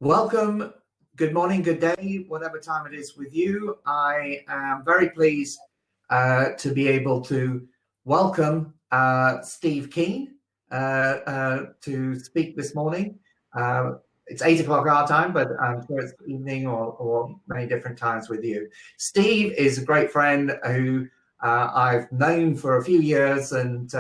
Welcome, good morning, good day, whatever time it is with you. I am very pleased to be able to welcome Steve Keen to speak this morning. It's 8 o'clock our time, but I'm sure it's evening or many different times with you. Steve is a great friend who I've known for a few years and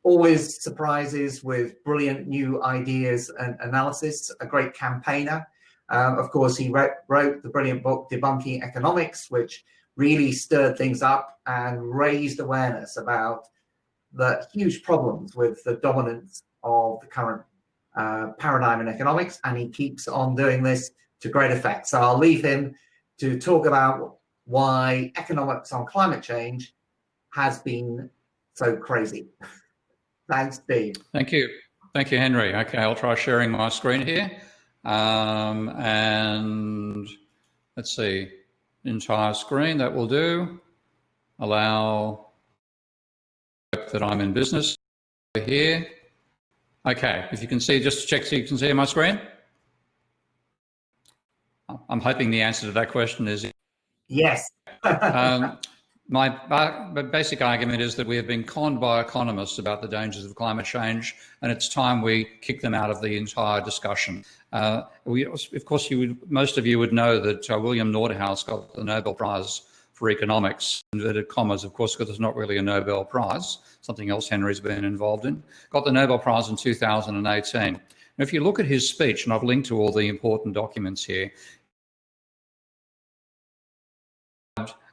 always surprises with brilliant new ideas and analysis, a great campaigner. Of course, he wrote the brilliant book, Debunking Economics, which really stirred things up and raised awareness about the huge problems with the dominance of the current paradigm in economics, and he keeps on doing this to great effect. So I'll leave him to talk about why economics on climate change has been so crazy. Thanks, Steve. Thank you. Thank you, Henry. Okay, I'll try sharing my screen here. And let's see, entire screen, that will do. Allow that I'm in business here. Okay, if you can see, just check so you can see my screen. I'm hoping the answer to that question is yes. My basic argument is that we have been conned by economists about the dangers of climate change, and it's time we kick them out of the entire discussion. Of course, most of you would know that William Nordhaus got the Nobel Prize for economics, inverted commas, of course, because it's not really a Nobel Prize, something else Henry's been involved in. Got the Nobel Prize in 2018. And if you look at his speech, and I've linked to all the important documents here,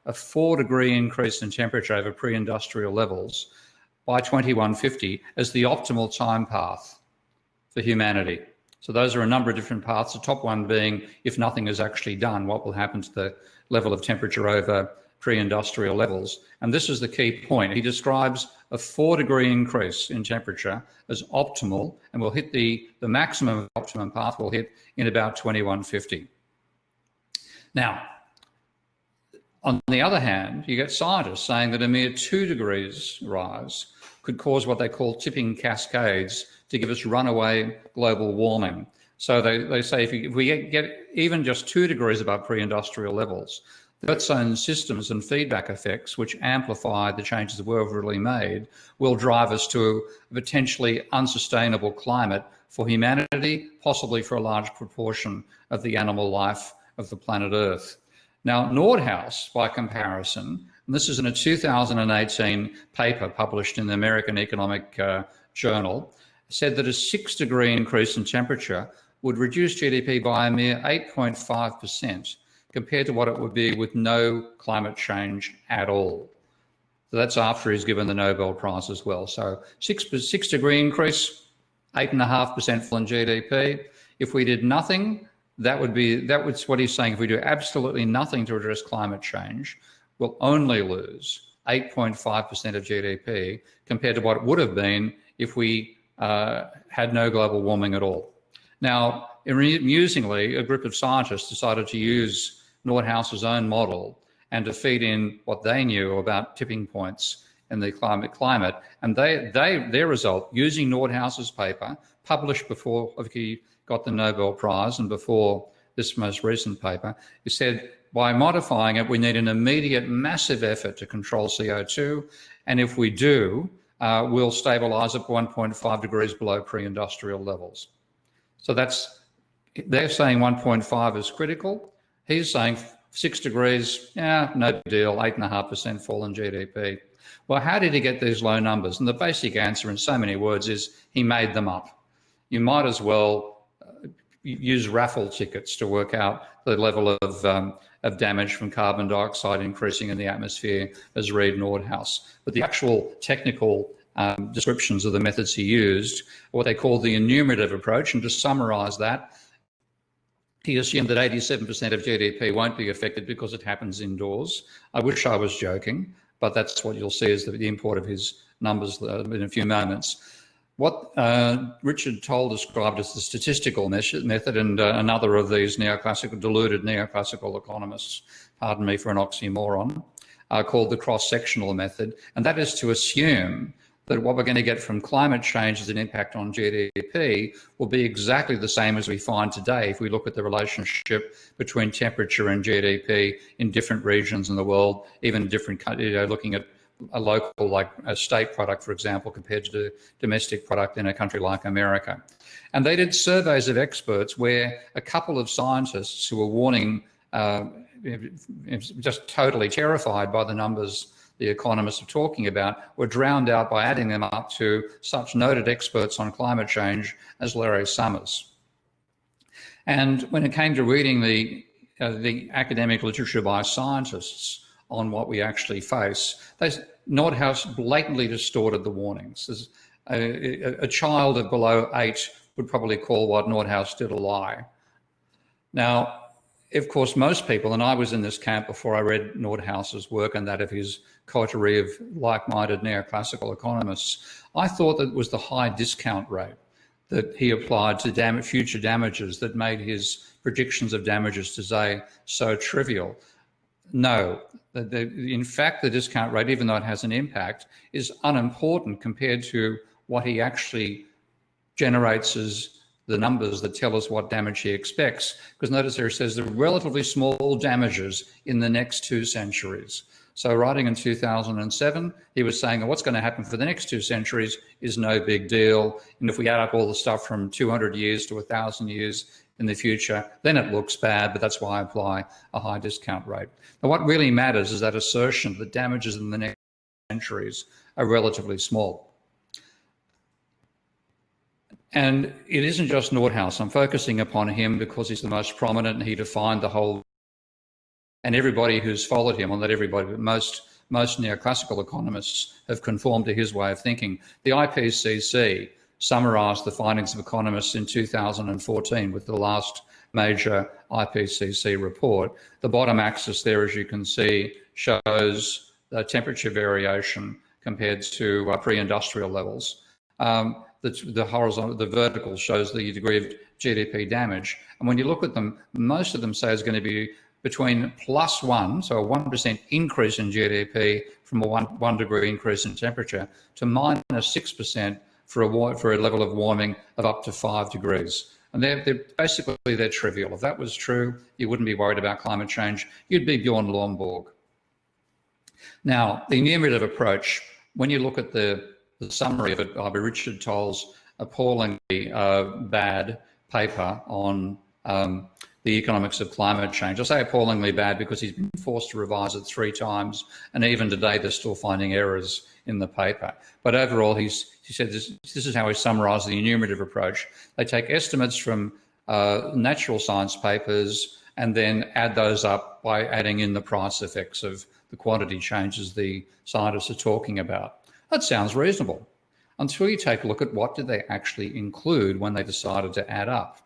a 4-degree increase in temperature over pre-industrial levels by 2150 as the optimal time path for humanity. So those are a number of different paths, the top one being if nothing is actually done, what will happen to the level of temperature over pre-industrial levels. And this is the key point. He describes a 4-degree increase in temperature as optimal, and will hit the maximum optimum path will hit in about 2150. Now, on the other hand, you get scientists saying that a mere 2 degrees rise could cause what they call tipping cascades to give us runaway global warming. So they say if we get even just 2 degrees above pre-industrial levels, the Earth's own systems and feedback effects, which amplify the changes that we've really made, will drive us to a potentially unsustainable climate for humanity, possibly for a large proportion of the animal life of the planet Earth. Now, Nordhaus, by comparison, and this is in a 2018 paper published in the American Economic Journal, said that a 6-degree increase in temperature would reduce GDP by a mere 8.5% compared to what it would be with no climate change at all. So that's after he's given the Nobel Prize as well. So 6-degree increase, 8.5% fall in GDP. If we did nothing, that was what he's saying. If we do absolutely nothing to address climate change, we'll only lose 8.5% of GDP compared to what it would have been if we had no global warming at all. Now, amusingly, a group of scientists decided to use Nordhaus's own model and to feed in what they knew about tipping points in the climate. And their result, using Nordhaus's paper, published before he got the Nobel Prize and before this most recent paper, he said, by modifying it, we need an immediate massive effort to control CO2. And if we do, we'll stabilise at 1.5 degrees below pre-industrial levels. So they're saying 1.5 is critical. He's saying 6 degrees, yeah, no big deal, 8.5% fall in GDP. Well, how did he get these low numbers? And the basic answer in so many words is he made them up. You might as well use raffle tickets to work out the level of damage from carbon dioxide increasing in the atmosphere as read Nordhaus. But the actual technical descriptions of the methods he used, what they call the enumerative approach, and to summarise that, he assumed that 87% of GDP won't be affected because it happens indoors. I wish I was joking, but that's what you'll see is the import of his numbers in a few moments. What Richard Toll described as the statistical method, and another of these deluded neoclassical economists, pardon me for an oxymoron, called the cross-sectional method, and that is to assume that what we're going to get from climate change as an impact on GDP will be exactly the same as we find today if we look at the relationship between temperature and GDP in different regions in the world, even different countries, looking at a local, like a state product, for example, compared to the domestic product in a country like America. And they did surveys of experts where a couple of scientists who were warning, just totally terrified by the numbers the economists are talking about, were drowned out by adding them up to such noted experts on climate change as Larry Summers. And when it came to reading the academic literature by scientists on what we actually face, Nordhaus blatantly distorted the warnings. A child of below 8 would probably call what Nordhaus did a lie. Now, of course, most people, and I was in this camp before I read Nordhaus's work and that of his coterie of like-minded neoclassical economists, I thought that it was the high discount rate that he applied to future damages that made his predictions of damages today so trivial. No, in fact, the discount rate, even though it has an impact, is unimportant compared to what he actually generates as the numbers that tell us what damage he expects. Because notice there it says the relatively small damages in the next 2 centuries. So writing in 2007, he was saying, what's going to happen for the next 2 centuries is no big deal. And if we add up all the stuff from 200 years to 1,000 years in the future, then it looks bad, but that's why I apply a high discount rate. But what really matters is that assertion that damages in the next centuries are relatively small. And it isn't just Nordhaus. I'm focusing upon him because he's the most prominent and he defined the whole, and everybody who's followed him, well, not everybody, but most neoclassical economists have conformed to his way of thinking. The IPCC summarised the findings of economists in 2014 with the last major IPCC report. The bottom axis there, as you can see, shows the temperature variation compared to pre-industrial levels. The vertical shows the degree of GDP damage. And when you look at them, most of them say it's going to be between +1, so a 1% increase in GDP from a 1 degree increase in temperature, to -6% for a level of warming of up to 5 degrees. And they're trivial. If that was true, you wouldn't be worried about climate change. You'd be Bjorn Lomborg. Now, the enumerative approach, when you look at the summary of it by Richard Toll's appallingly bad paper on the economics of climate change. I say appallingly bad because he's been forced to revise it 3 times, and even today they're still finding errors in the paper. But overall, he said this is how he summarised the enumerative approach. They take estimates from natural science papers and then add those up by adding in the price effects of the quantity changes the scientists are talking about. That sounds reasonable, until you take a look at what did they actually include when they decided to add up.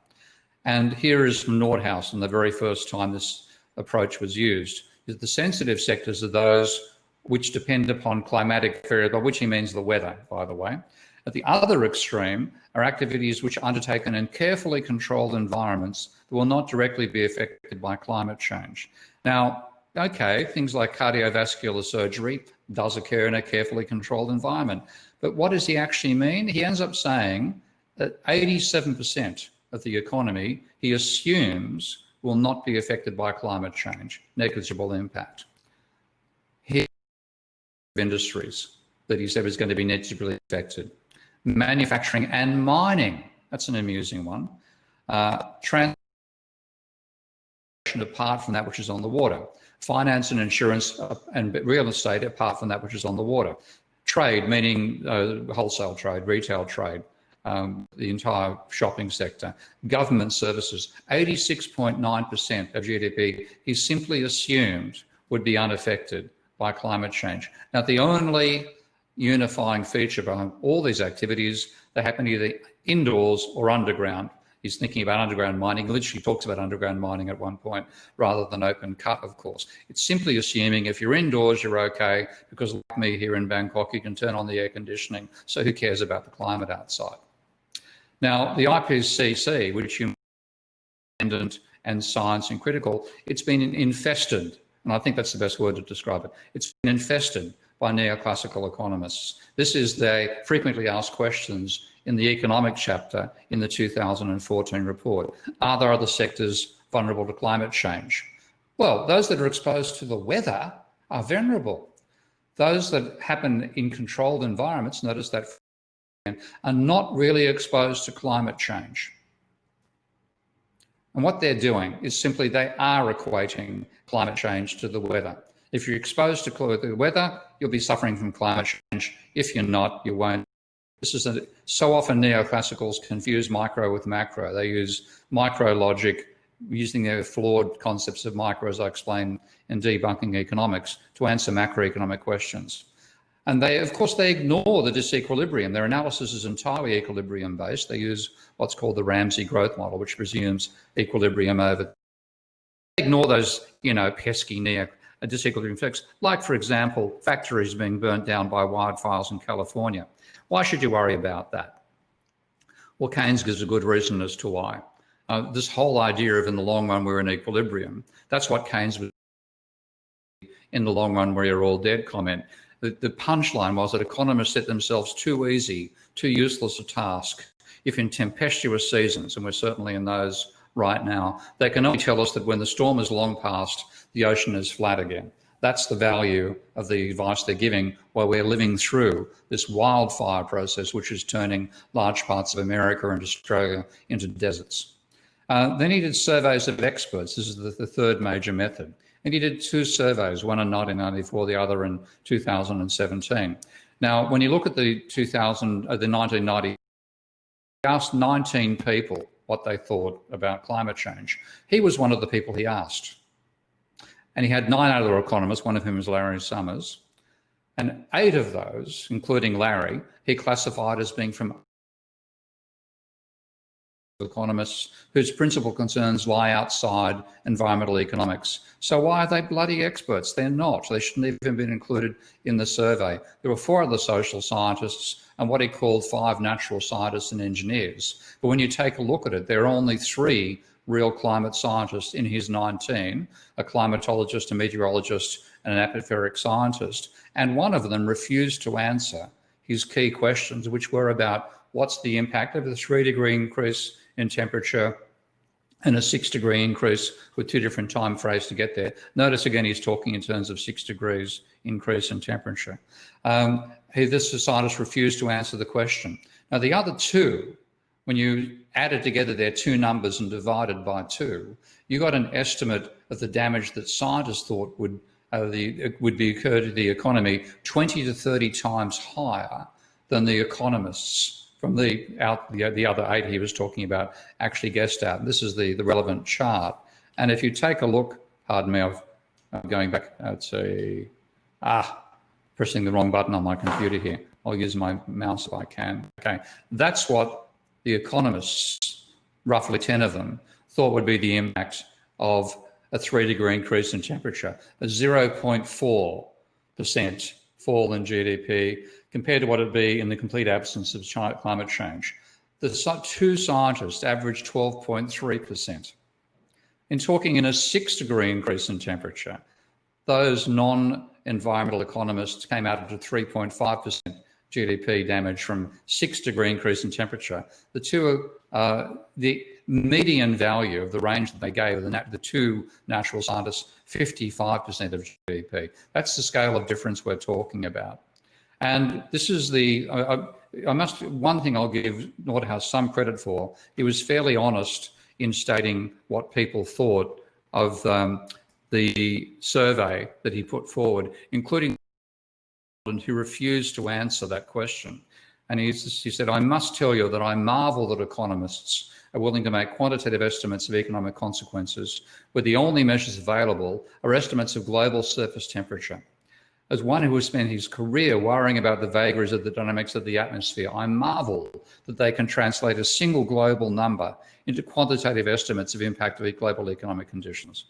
And here is from Nordhaus, and the very first time this approach was used, is the sensitive sectors are those which depend upon climatic variable, by which he means the weather, by the way. At the other extreme are activities which are undertaken in carefully controlled environments that will not directly be affected by climate change. Now, okay, things like cardiovascular surgery does occur in a carefully controlled environment. But what does he actually mean? He ends up saying that 87% of the economy he assumes will not be affected by climate change, negligible impact. Here are industries that he said was going to be negatively affected. Manufacturing and mining, that's an amusing one. Transportation apart from that which is on the water. Finance and insurance and real estate apart from that which is on the water. Trade, meaning wholesale trade, retail trade, the entire shopping sector. Government services, 86.9% of GDP he simply assumed would be unaffected by climate change. Now, the only unifying feature behind all these activities, they happen either indoors or underground. He's thinking about underground mining. He literally talks about underground mining at one point rather than open cut, of course. It's simply assuming if you're indoors, you're okay, because like me here in Bangkok, you can turn on the air conditioning, so who cares about the climate outside? Now, the IPCC, which you independent and science and critical, it's been infested, and I think that's the best word to describe it. It's been infested by neoclassical economists. This is their frequently asked questions in the economic chapter in the 2014 report. Are there other sectors vulnerable to climate change? Well, those that are exposed to the weather are vulnerable. Those that happen in controlled environments, notice that, are not really exposed to climate change. And what they're doing is simply they are equating climate change to the weather. If you're exposed to the weather, you'll be suffering from climate change. If you're not, you won't. This is so often neoclassicals confuse micro with macro. They use micro logic, using their flawed concepts of micro, as I explained in debunking economics, to answer macroeconomic questions. And they, of course, they ignore the disequilibrium. Their analysis is entirely equilibrium based. They use what's called the Ramsey growth model, which presumes equilibrium over. They ignore those, pesky disequilibrium effects, like, for example, factories being burnt down by wildfires in California. Why should you worry about that? Well, Keynes gives a good reason as to why. This whole idea of in the long run we're in equilibrium, that's what Keynes was in the long run we're all dead comment. The punchline was that economists set themselves too easy, too useless a task. If in tempestuous seasons, and we're certainly in those right now, they can only tell us that when the storm is long past, the ocean is flat again. That's the value of the advice they're giving while we're living through this wildfire process, which is turning large parts of America and Australia into deserts. Then he did surveys of experts. This is the third major method. And he did two surveys, one in 1994, the other in 2017. Now, when you look at the 1990, he asked 19 people what they thought about climate change. He was one of the people he asked. And he had 9 other economists, one of whom was Larry Summers. And 8 of those, including Larry, he classified as being from economists whose principal concerns lie outside environmental economics. So why are they bloody experts? They're not. They shouldn't even been included in the survey. There were 4 other social scientists and what he called 5 natural scientists and engineers. But when you take a look at it, there are only 3 real climate scientists in his 19, a climatologist, a meteorologist, and an atmospheric scientist. And one of them refused to answer his key questions, which were about what's the impact of the 3-degree increase in temperature and a 6-degree increase with 2 different time frames to get there. Notice again, he's talking in terms of 6 degrees increase in temperature. This scientist refused to answer the question. Now, the other 2, when you added together their 2 numbers and divided by 2, you got an estimate of the damage that scientists thought would be occurred to the economy 20 to 30 times higher than the economists from the other 8 he was talking about actually guessed at. This is the relevant chart. And if you take a look, pardon me, I'm going back, pressing the wrong button on my computer here. I'll use my mouse if I can. Okay, that's what the economists, roughly 10 of them, thought would be the impact of a 3-degree increase in temperature, a 0.4% fall in GDP, compared to what it would be in the complete absence of climate change. The 2 scientists averaged 12.3%. In talking in a 6-degree increase in temperature, those non-environmental economists came out at a 3.5% GDP damage from 6-degree increase in temperature. The median value of the range that they gave the 2 natural scientists, 55% of GDP. That's the scale of difference we're talking about. And this is one thing I'll give Nordhaus some credit for. He was fairly honest in stating what people thought of the survey that he put forward, including who refused to answer that question. And he said, I must tell you that I marvel that economists are willing to make quantitative estimates of economic consequences where the only measures available are estimates of global surface temperature. As one who has spent his career worrying about the vagaries of the dynamics of the atmosphere, I marvel that they can translate a single global number into quantitative estimates of impact of global economic conditions.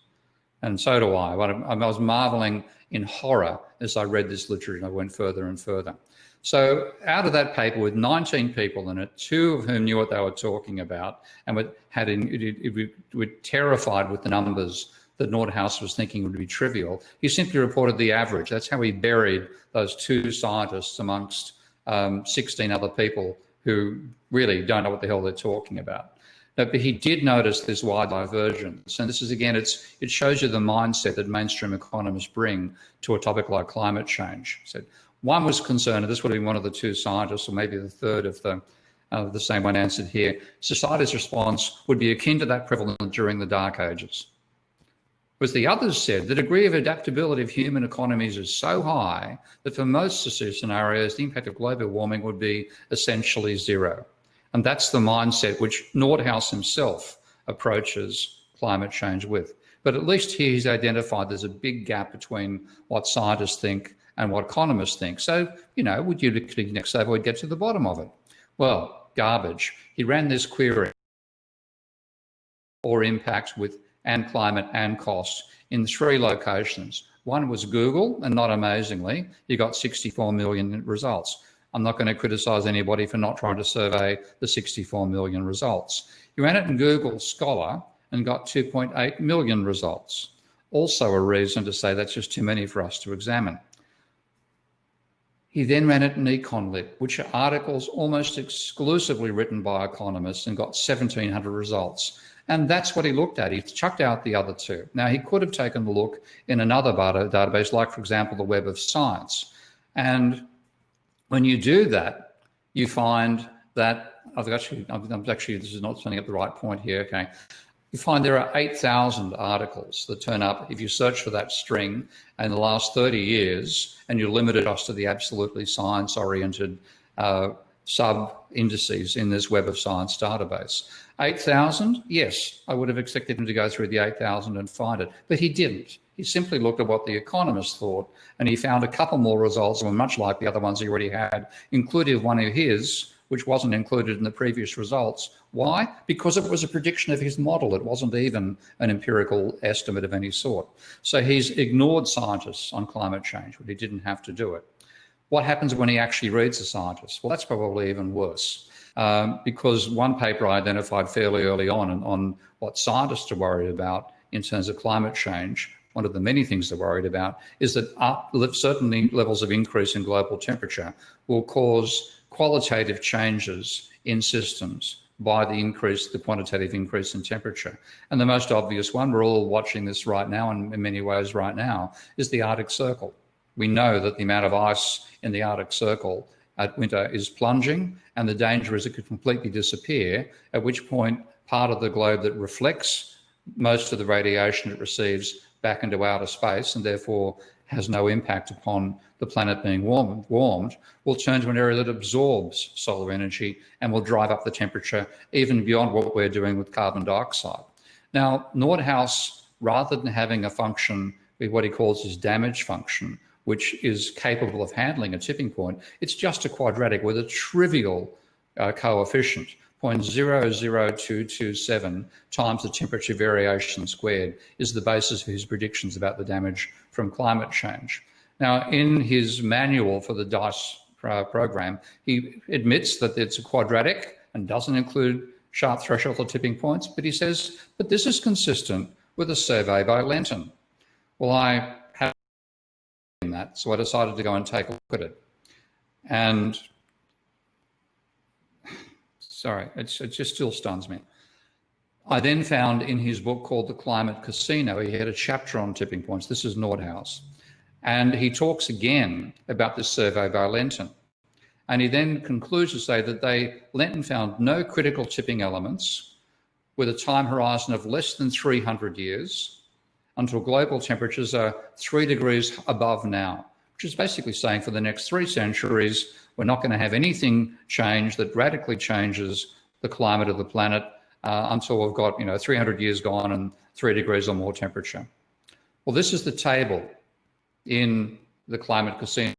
And so do I. I was marveling in horror as I read this literature and I went further and further. So out of that paper with 19 people in it, 2 of whom knew what they were talking about and were terrified with the numbers that Nordhaus was thinking would be trivial. He simply reported the average. That's how he buried those two scientists amongst 16 other people who really don't know what the hell they're talking about. But he did notice this wide divergence. And this is, again, it shows you the mindset that mainstream economists bring to a topic like climate change. So one was concerned, and this would have been one of the two scientists, or maybe the third of the same one answered here, society's response would be akin to that prevalent during the Dark Ages. Whereas the others said the degree of adaptability of human economies is so high that for most scenarios, the impact of global warming would be essentially zero. And that's the mindset which Nordhaus himself approaches climate change with. But at least here he's identified there's a big gap between what scientists think and what economists think. So, you know, would you next say we'd get to the bottom of it? Well, garbage. He ran this query or impact with and climate and cost in 3 locations. One was Google, and not amazingly, you got 64 million results. I'm not going to criticise anybody for not trying to survey the 64 million results. You ran it in Google Scholar and got 2.8 million results. Also a reason to say that's just too many for us to examine. He then ran it in EconLit, which are articles almost exclusively written by economists, and got 1,700 results. And that's what he looked at. He chucked out the other 2. Now, he could have taken a look in another database, like, for example, the Web of Science. And when you do that, you find that, this is not turning up the right point here, okay. You find there are 8,000 articles that turn up if you search for that string in the last 30 years, and you limit it just to the absolutely science-oriented sub-indices in this Web of Science database. 8,000? Yes, I would have expected him to go through the 8,000 and find it, but he didn't. He simply looked at what the economists thought, and he found a couple more results, and much like the other ones he already had, including one of his, which wasn't included in the previous results. Why? Because it was a prediction of his model. It wasn't even an empirical estimate of any sort. So he's ignored scientists on climate change, but he didn't have to do it. What happens when he actually reads the scientists? Well, that's probably even worse. Because one paper I identified fairly early on what scientists are worried about in terms of climate change, one of the many things they're worried about, is that certain levels of increase in global temperature will cause qualitative changes in systems by the quantitative increase in temperature. And the most obvious one, we're all watching this right now, and in many ways right now, is the Arctic Circle. We know that the amount of ice in the Arctic Circle at winter is plunging, and the danger is it could completely disappear, at which point part of the globe that reflects most of the radiation it receives back into outer space, and therefore has no impact upon the planet being warmed, will turn to an area that absorbs solar energy and will drive up the temperature even beyond what we're doing with carbon dioxide. Now, Nordhaus, rather than having a function with what he calls his damage function, which is capable of handling a tipping point, it's just a quadratic with a trivial coefficient, 0.00227 times the temperature variation squared is the basis for his predictions about the damage from climate change. Now, in his manual for the DICE program, he admits that it's a quadratic and doesn't include sharp threshold or tipping points, but he says, but this is consistent with a survey by Lenton. Well, I have that, so I decided to go and take a look at it. And sorry, it just still stuns me. I then found in his book called The Climate Casino, he had a chapter on tipping points. This is Nordhaus. And he talks again about this survey by Lenton. And he then concludes to say that Lenton found no critical tipping elements with a time horizon of less than 300 years until global temperatures are 3 degrees above now, which is basically saying for the next 3 centuries, we're not going to have anything change that radically changes the climate of the planet until we've got 300 years gone and 3 degrees or more temperature. Well, this is the table in the Climate Casino,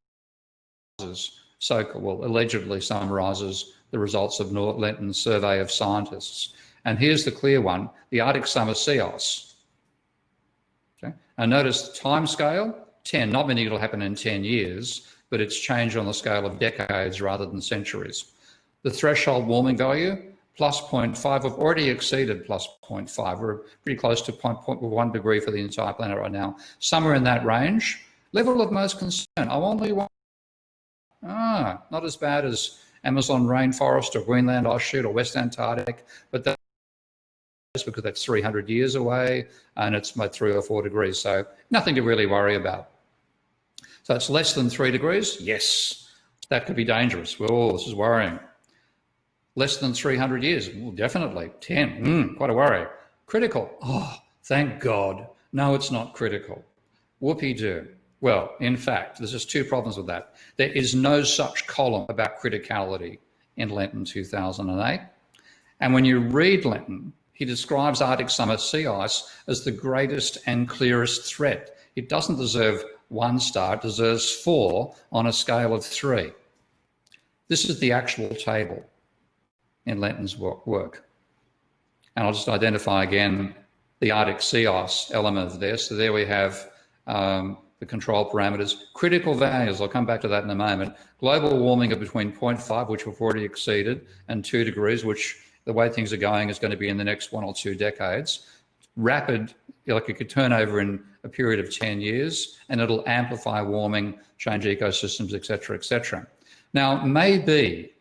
allegedly summarizes the results of Lenton's survey of scientists. And here's the clear one, the Arctic summer sea ice. Okay? And notice the time scale, 10, not meaning it'll happen in 10 years, but it's changed on the scale of decades rather than centuries. The threshold warming value, plus 0.5. We've already exceeded plus 0.5. We're pretty close to 1 degree for the entire planet right now. Somewhere in that range. Level of most concern. I only want, not as bad as Amazon rainforest or Greenland ice sheet or West Antarctic, but that's because that's 300 years away and it's about 3 or 4 degrees. So nothing to really worry about. So it's less than 3 degrees. Yes, that could be dangerous. Oh, this is worrying. Less than 300 years. Well, definitely. 10. Quite a worry. Critical. Oh, thank God. No, it's not critical. Whoopee-doo. Well, in fact, there's just 2 problems with that. There is no such column about criticality in Lenton 2008. And when you read Lenton, he describes Arctic summer sea ice as the greatest and clearest threat. It doesn't deserve 1 star, it deserves 4 on a scale of 3. This is the actual table in Lenton's work. And I'll just identify again the Arctic sea ice element there. So there we have the control parameters. Critical values, I'll come back to that in a moment. Global warming of between 0.5, which we've already exceeded, and 2 degrees, which the way things are going is going to be in the next 1 or 2 decades. Rapid, like it could turn over in a period of 10 years, and it'll amplify warming, change ecosystems, et cetera, et cetera. Now, maybe,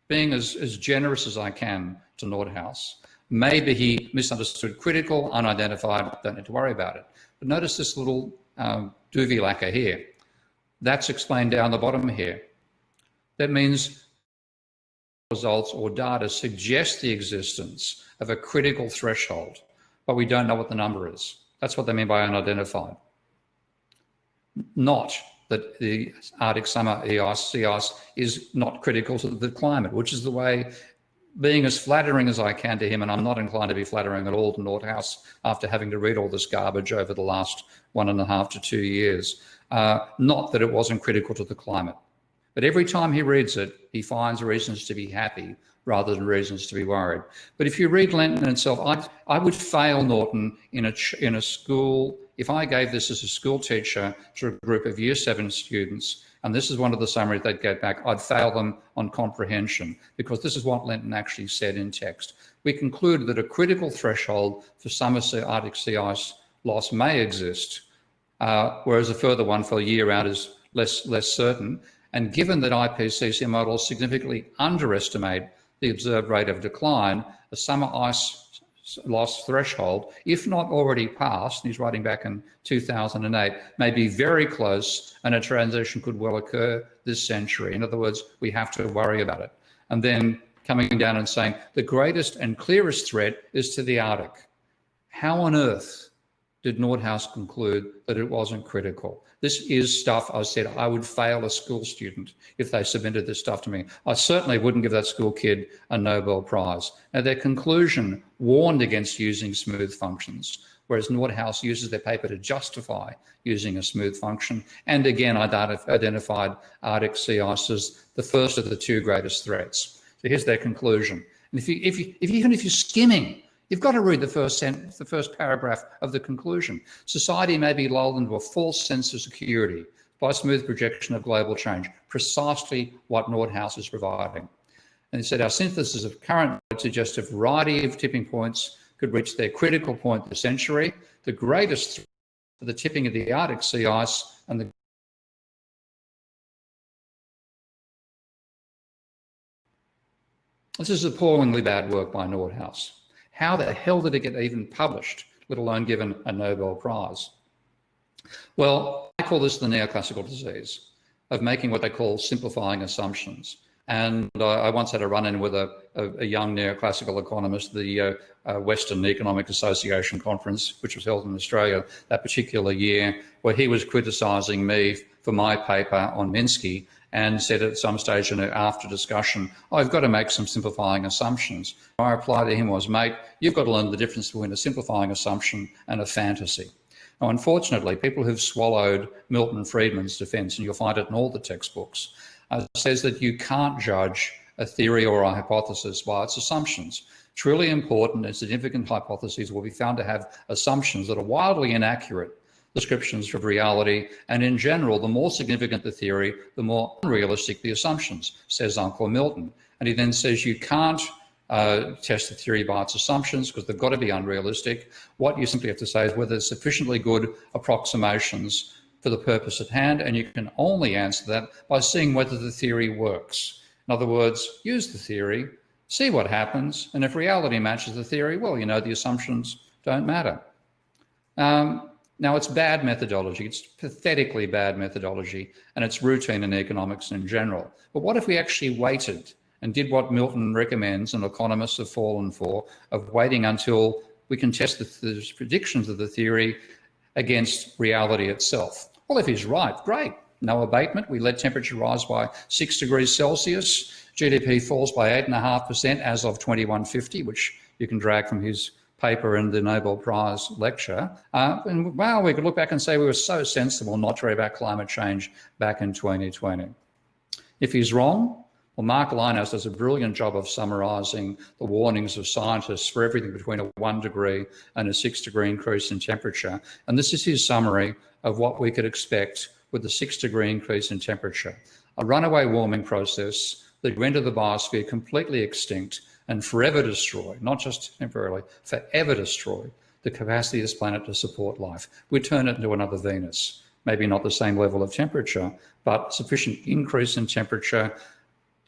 being as generous as I can to Nordhaus, maybe he misunderstood critical, unidentified, don't need to worry about it. But notice this little doovie lacquer here. That's explained down the bottom here. That means results or data suggest the existence of a critical threshold, but we don't know what the number is. That's what they mean by unidentified. Not that the Arctic summer sea ice is not critical to the climate, which is the way, being as flattering as I can to him, and I'm not inclined to be flattering at all to Nordhaus after having to read all this garbage over the last 1.5 to 2 years. Not that it wasn't critical to the climate. But every time he reads it, he finds reasons to be happy rather than reasons to be worried. But if you read Lenton itself, I would fail Norton in a school. If I gave this as a school teacher to a group of Year 7 students, and this is one of the summaries they'd get back, I'd fail them on comprehension, because this is what Lenton actually said in text. We concluded that a critical threshold for summer Arctic sea ice loss may exist, whereas a further one for a year out is less certain. And given that IPCC models significantly underestimate the observed rate of decline, a summer ice loss threshold, if not already passed, and he's writing back in 2008, may be very close, and a transition could well occur this century. In other words, we have to worry about it. And then coming down and saying the greatest and clearest threat is to the Arctic. How on earth did Nordhaus conclude that it wasn't critical? This is stuff I said I would fail a school student if they submitted this stuff to me. I certainly wouldn't give that school kid a Nobel Prize. Now, their conclusion warned against using smooth functions, whereas Nordhaus uses their paper to justify using a smooth function. And again, I identified Arctic sea ice as the first of the 2 greatest threats. So here's their conclusion. And even if you're skimming, you've got to read the first paragraph of the conclusion. Society may be lulled into a false sense of security by smooth projection of global change, precisely what Nordhaus is providing. And he said, our synthesis of current suggests a variety of tipping points could reach their critical point this century. The greatest threat to the tipping of the Arctic sea ice and the This is appallingly bad work by Nordhaus. How the hell did it get even published, let alone given a Nobel Prize? Well, I call this the neoclassical disease of making what they call simplifying assumptions. And I once had a run-in with a young neoclassical economist, the Western Economic Association conference, which was held in Australia that particular year, where he was criticising me for my paper on Minsky and said at some stage in an after discussion, I've got to make some simplifying assumptions. My reply to him was, mate, you've got to learn the difference between a simplifying assumption and a fantasy. Now, unfortunately, people who've swallowed Milton Friedman's defence, and you'll find it in all the textbooks, says that you can't judge a theory or a hypothesis by its assumptions. Truly important and significant hypotheses will be found to have assumptions that are wildly inaccurate descriptions of reality, and in general, the more significant the theory, the more unrealistic the assumptions, says Uncle Milton. And he then says you can't test the theory by its assumptions because they've got to be unrealistic. What you simply have to say is whether there's sufficiently good approximations for the purpose at hand, and you can only answer that by seeing whether the theory works. In other words, use the theory, see what happens, and if reality matches the theory, well, you know, the assumptions don't matter. Now, it's bad methodology. It's pathetically bad methodology, and it's routine in economics in general. But what if we actually waited and did what Milton recommends and economists have fallen for, of waiting until we can test the predictions of the theory against reality itself? Well, if he's right, great. No abatement. We let temperature rise by 6 degrees Celsius. GDP falls by 8.5% as of 2150, which you can drag from his paper in the Nobel Prize lecture. And wow, we could look back and say we were so sensible not to worry about climate change back in 2020. If he's wrong, well, Mark Linehouse does a brilliant job of summarising the warnings of scientists for everything between a 1 degree and a 6 degree increase in temperature. And this is his summary of what we could expect with a 6 degree increase in temperature. A runaway warming process that would render the biosphere completely extinct and forever destroy, not just temporarily, forever destroy the capacity of this planet to support life. We'd turn it into another Venus. Maybe not the same level of temperature, but sufficient increase in temperature,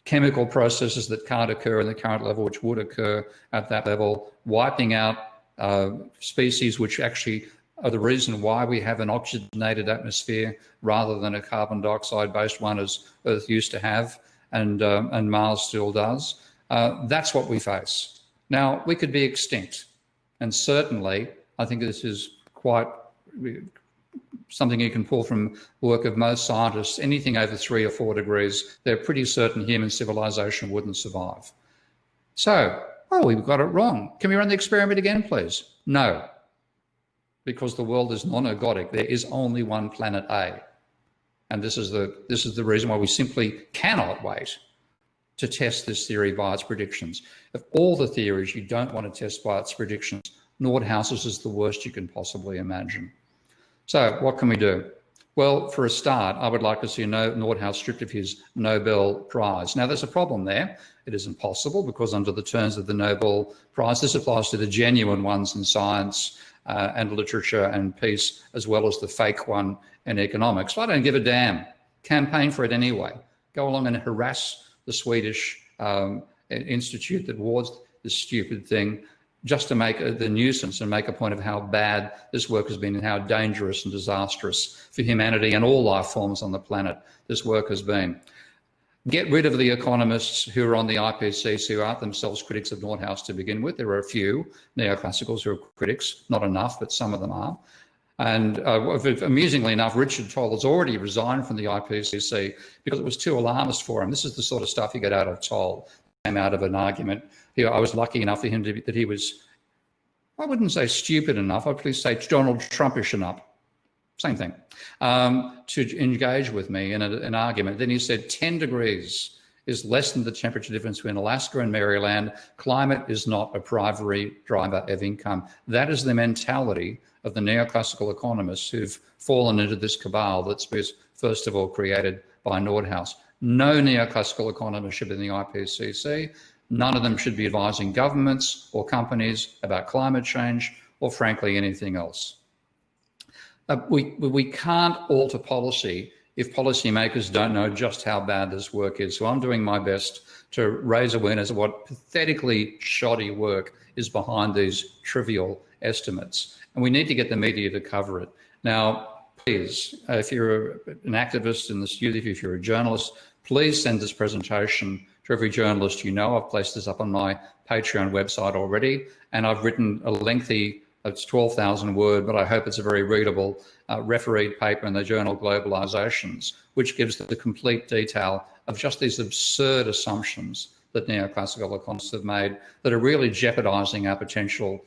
chemical processes that can't occur in the current level, which would occur at that level, wiping out species which actually are the reason why we have an oxygenated atmosphere rather than a carbon dioxide-based one as Earth used to have and Mars still does. That's what we face. Now, we could be extinct, and certainly I think this is quite something you can pull from the work of most scientists. Anything over 3 or 4 degrees, they're pretty certain human civilization wouldn't survive. So, oh, we've got it wrong. Can we run the experiment again, please? No, because the world is non-ergodic. There is only one planet A. And this is the reason why we simply cannot wait to test this theory by its predictions. Of all the theories you don't want to test by its predictions, Nordhaus's is the worst you can possibly imagine. So what can we do? Well, for a start, I would like to see Nordhaus stripped of his Nobel Prize. Now, there's a problem there. It isn't possible because under the terms of the Nobel Prize, this applies to the genuine ones in science and literature and peace, as well as the fake one in economics. But I don't give a damn. Campaign for it anyway. Go along and harass the Swedish institute that awards this stupid thing just to make the nuisance and make a point of how bad this work has been and how dangerous and disastrous for humanity and all life forms on the planet this work has been. Get rid of the economists who are on the IPCC who aren't themselves critics of Nordhaus to begin with. There are a few neoclassicals who are critics, not enough, but some of them are. And amusingly enough, Richard Toll has already resigned from the IPCC because it was too alarmist for him. This is the sort of stuff you get out of Toll. Came out of an argument. I was lucky enough for him that he was, I wouldn't say stupid enough, I'd please say Donald Trumpish enough, same thing, to engage with me in an argument. Then he said 10 degrees is less than the temperature difference between Alaska and Maryland. Climate is not a primary driver of income. That is the mentality of the neoclassical economists who've fallen into this cabal that's first of all created by Nordhaus. No neoclassical economist should be in the IPCC. None of them should be advising governments or companies about climate change or, frankly, anything else. We can't alter policy if policymakers don't know just how bad this work is. So I'm doing my best to raise awareness of what pathetically shoddy work is behind these trivial estimates. And we need to get the media to cover it. Now, please, if you're an activist in this youth, if you're a journalist, please send this presentation to every journalist you know. I've placed this up on my Patreon website already, and I've written a lengthy, it's 12,000 word, but I hope it's a very readable refereed paper in the journal Globalizations, which gives the complete detail of just these absurd assumptions that neoclassical economists have made that are really jeopardizing our potential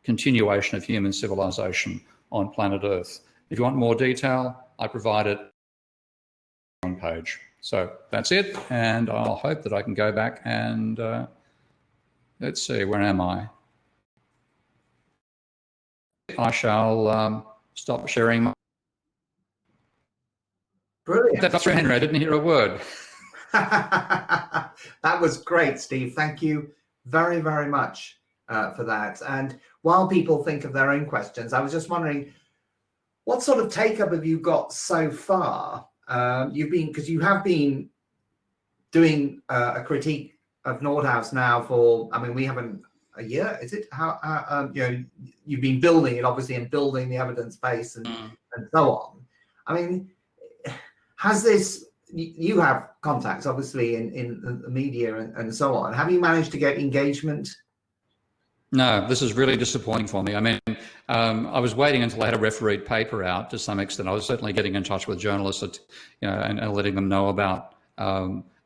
continuation of human civilization on planet Earth. If you want more detail, I provide it on page. So that's it, and I'll hope that I can go back and let's see, where am I? I shall stop sharing my... Brilliant. That's right, Henry, I didn't hear a word. That was great, Steve. Thank you very, very much for that. And while people think of their own questions, I was just wondering, what sort of take-up have you got so far? Because you have been doing a critique of Nordhaus now for, I mean, we haven't a year, is it? How you know, you've been building it obviously and building the evidence base and so on. I mean, has this, you have contacts obviously in the media and so on. Have you managed to get engagement? No, this is really disappointing for me. I mean, I was waiting until I had a refereed paper out to some extent. I was certainly getting in touch with journalists, and letting them know about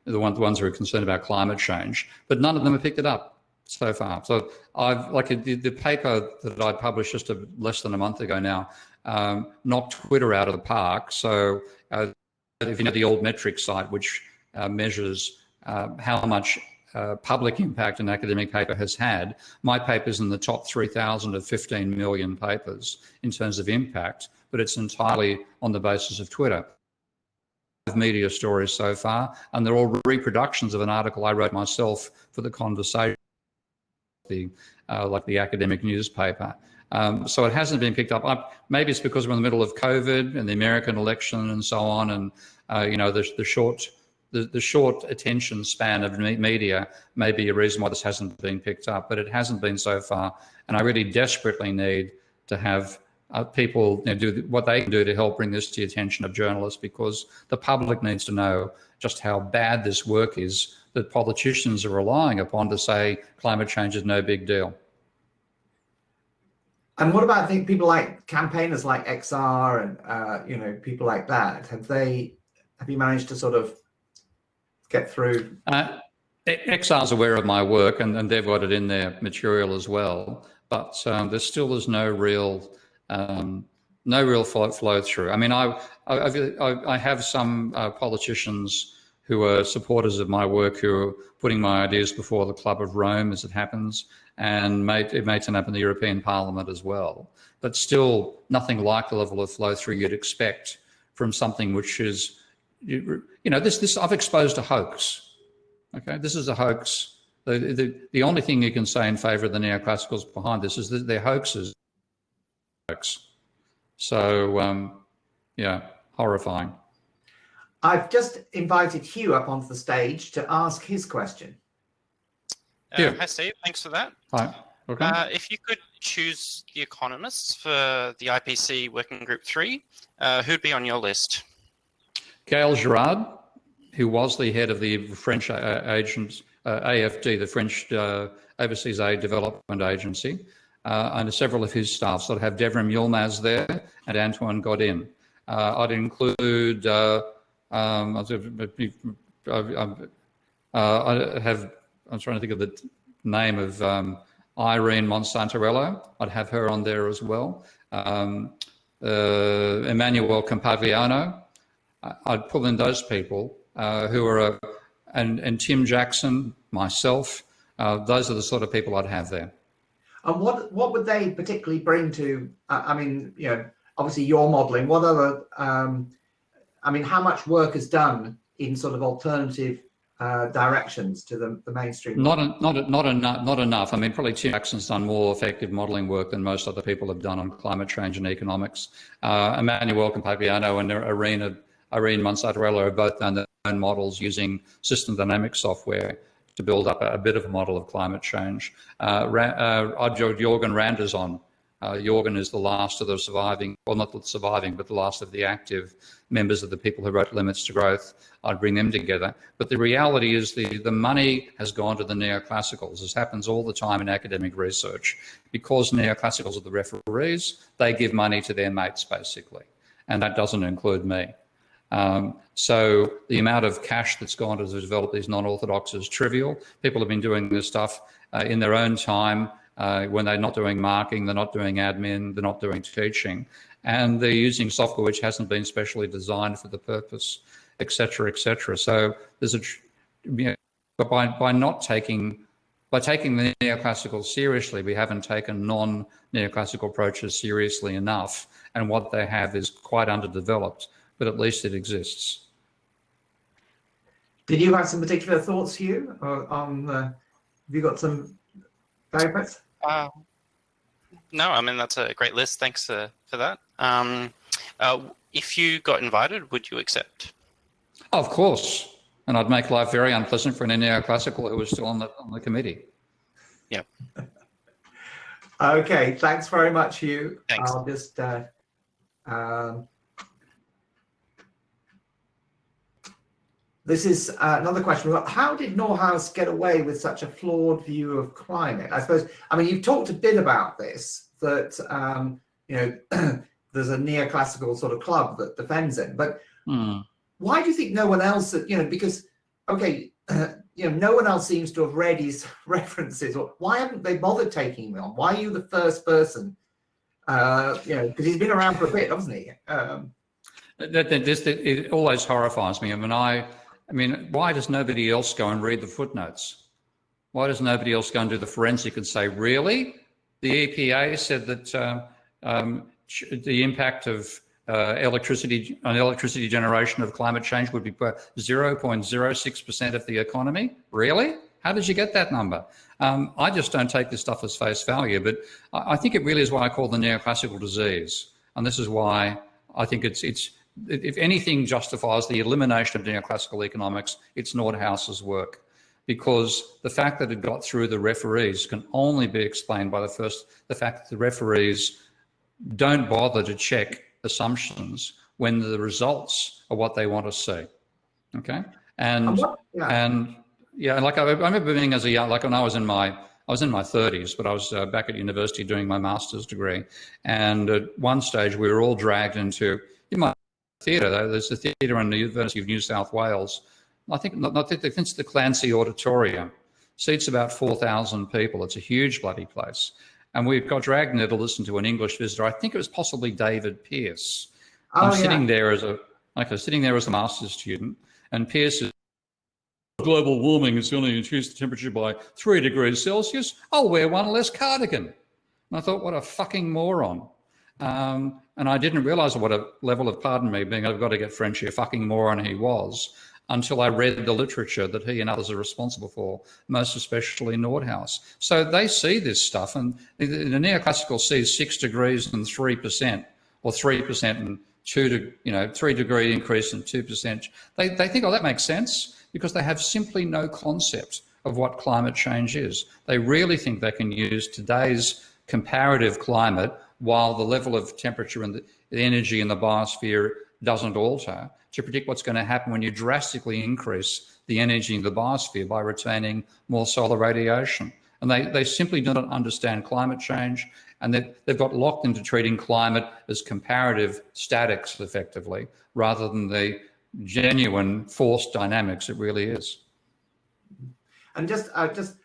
the ones who are concerned about climate change, but none of them have picked it up so far. So the paper that I published just less than a month ago now knocked Twitter out of the park. So if you know the old metric site, which measures how much public impact an academic paper has had, my paper's in the top 3,000 of 15 million papers in terms of impact, but it's entirely on the basis of Twitter. Media stories so far, and they're all reproductions of an article I wrote myself for The Conversation, like the academic newspaper. So it hasn't been picked up. Maybe it's because we're in the middle of COVID and the American election and so on, and the short attention span of media may be a reason why this hasn't been picked up, but it hasn't been so far. And I really desperately need to have people do what they can do to help bring this to the attention of journalists, because the public needs to know just how bad this work is that politicians are relying upon to say climate change is no big deal. And what about people like campaigners like XR and people like that? Have you managed to sort of get through? XR's aware of my work, and they've got it in their material as well, but there still is no real flow through. I mean, I have some politicians who are supporters of my work who are putting my ideas before the Club of Rome, as it happens, and it may turn up in the European Parliament as well. But still, nothing like the level of flow through you'd expect from something which is, this I've exposed a hoax. Okay, this is a hoax. The only thing you can say in favour of the neoclassicals behind this is that they're hoaxes. So, horrifying. I've just invited Hugh up onto the stage to ask his question. Hi, Steve. Thanks for that. Hi. Okay. If you could choose the economists for the IPC Working Group 3, who'd be on your list? Gail Girard, who was the head of the French AFD, the French Overseas Aid Development Agency, and several of his staff. So I'd have Devrim Yilmaz there and Antoine Godin. I'd include, I'm trying to think of the name of Irene Monsantarello. I'd have her on there as well. Emmanuel Compagliano. I'd pull in those people who are, and Tim Jackson, myself. Those are the sort of people I'd have there. And what would they particularly bring to? I mean, obviously you're modelling. What other? How much work is done in sort of alternative directions to the mainstream? Not enough. I mean, probably Tim Jackson's done more effective modelling work than most other people have done on climate change and economics. Emmanuel Compagliano and Irene Monsantarello have both done their own models using system dynamic software to build up a bit of a model of climate change. Jorgen Randerson. Jorgen is the last of the surviving, well, not the surviving, but the last of the active members of the people who wrote Limits to Growth. I'd bring them together. But the reality is the money has gone to the neoclassicals. This happens all the time in academic research. Because neoclassicals are the referees, they give money to their mates, basically. And that doesn't include me. So the amount of cash that's gone to develop these non-orthodox is trivial. People have been doing this stuff in their own time when they're not doing marking, they're not doing admin, they're not doing teaching, and they're using software which hasn't been specially designed for the purpose, et cetera, et cetera. So there's but by taking the neoclassical seriously, we haven't taken non-neoclassical approaches seriously enough, and what they have is quite underdeveloped. But at least it exists. Did you have some particular thoughts, Hugh, on? Have you got some Favourites? No, I mean, that's a great list. Thanks for that. If you got invited, would you accept? Of course. And I'd make life very unpleasant for an neoclassical who was still on the committee. Yeah. Okay, thanks very much, Hugh. Thanks. I'll just this is another question we've got. How did Nordhaus get away with such a flawed view of climate? I suppose, I mean, you've talked a bit about this, that you know, there's a neoclassical sort of club that defends him, but why do you think no one else, you know, because, okay, you know, no one else seems to have read his references, or why haven't they bothered taking him on? Why are you the first person? You know, because he's been around for a bit, hasn't he? It always horrifies me. I mean, why does nobody else go and read the footnotes? Why does nobody else go and do the forensic and say, really? The EPA said that the impact of electricity generation of climate change would be 0.06% of the economy. Really? How did you get that number? I just don't take this stuff as face value, but I think it really is what I call the neoclassical disease. And this is why I think it's if anything justifies the elimination of neoclassical economics, it's Nordhaus's work. Because the fact that it got through the referees can only be explained by the fact that the referees don't bother to check assumptions when the results are what they want to see. Okay, and like I remember being as a young, like when I was in my 30s, but I was back at university doing my master's degree, and at one stage we were all dragged into my theatre. There's a theatre in the University of New South Wales. I think it's the Clancy Auditorium. Seats about 4,000 people. It's a huge bloody place. And we got dragged in there to listen to an English visitor. I think it was possibly David Pearce. I'm sitting there as a master's student, and Pearce is, global warming is going to increase the temperature by 3 degrees Celsius. I'll wear one less cardigan. And I thought, what a fucking moron. And I didn't realise what a level of, pardon me, being I've got to get French here, fucking moron he was, until I read the literature that he and others are responsible for, most especially Nordhaus. So they see this stuff, and the neoclassical sees 6 degrees and 3%, or 3% and 3 degree increase and 2%. They think, oh, that makes sense, because they have simply no concept of what climate change is. They really think they can use today's comparative climate while the level of temperature and the energy in the biosphere doesn't alter, to predict what's going to happen when you drastically increase the energy in the biosphere by retaining more solar radiation. And they simply do not understand climate change, and they've got locked into treating climate as comparative statics, effectively, rather than the genuine force dynamics it really is. And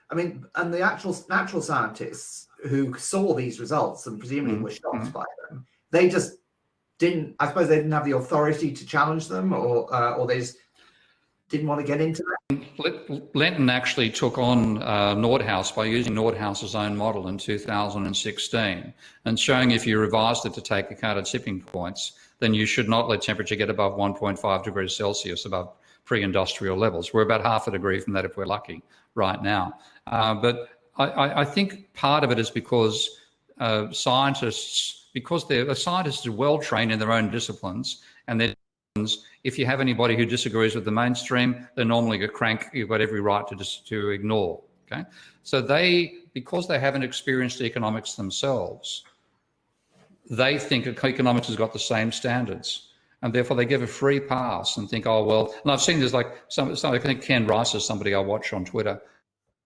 I mean, and the actual natural scientists who saw these results and presumably were shocked by them, they just didn't, I suppose they didn't have the authority to challenge them, or they just didn't want to get into that. Lenton actually took on Nordhaus by using Nordhaus's own model in 2016 and showing if you revised it to take account of tipping points, then you should not let temperature get above 1.5 degrees Celsius, above pre-industrial levels. We're about half a degree from that if we're lucky right now. But I think part of it is because scientists are well trained in their own disciplines, and if you have anybody who disagrees with the mainstream, they're normally a crank you've got every right to ignore. Okay, so because they haven't experienced economics themselves, they think economics has got the same standards, and therefore they give a free pass and think, oh well. And I've seen this, like I think Ken Rice is somebody I watch on Twitter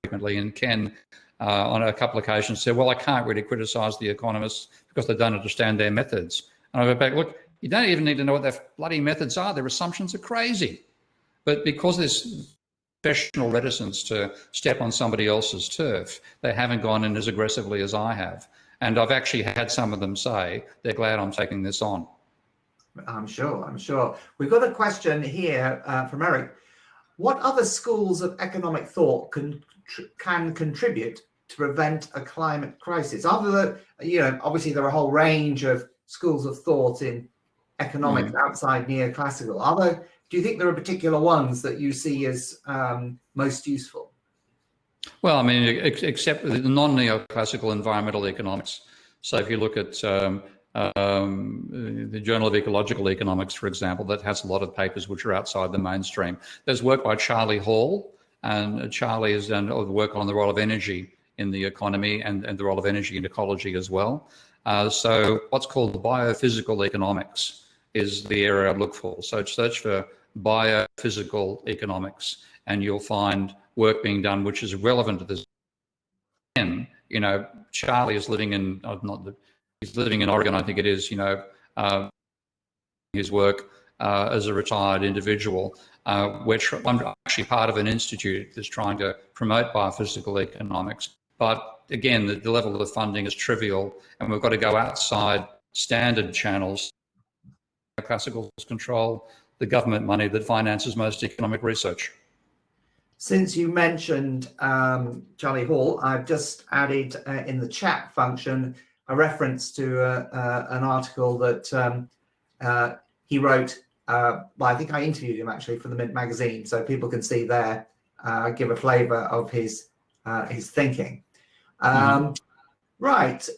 frequently, and Ken on a couple of occasions said, well, I can't really criticise the economists because they don't understand their methods. And I go back, look, you don't even need to know what their bloody methods are. Their assumptions are crazy. But because there's professional reticence to step on somebody else's turf, they haven't gone in as aggressively as I have. And I've actually had some of them say they're glad I'm taking this on. I'm sure. We've got a question here from Eric. What other schools of economic thought can contribute to prevent a climate crisis? Other than, obviously there are a whole range of schools of thought in economics outside neoclassical. Do you think there are particular ones that you see as most useful? Well, I mean, except the non-neoclassical environmental economics. So if you look at the Journal of Ecological Economics, for example, that has a lot of papers which are outside the mainstream. There's work by Charlie Hall, and Charlie has done work on the role of energy in the economy and the role of energy in ecology as well. So what's called biophysical economics is the area I'd look for. So search for biophysical economics and you'll find work being done which is relevant to this. And, you know, Charlie is living in, he's living in Oregon, I think it is, you know, his work as a retired individual. I'm actually part of an institute that's trying to promote biophysical economics. But again, the level of funding is trivial and we've got to go outside standard channels. Classicals control the government money that finances most economic research. Since you mentioned Charlie Hall, I've just added in the chat function a reference to an article that he wrote. Well, I think I interviewed him actually for the Mint magazine, so people can see there, give a flavour of his thinking. Right,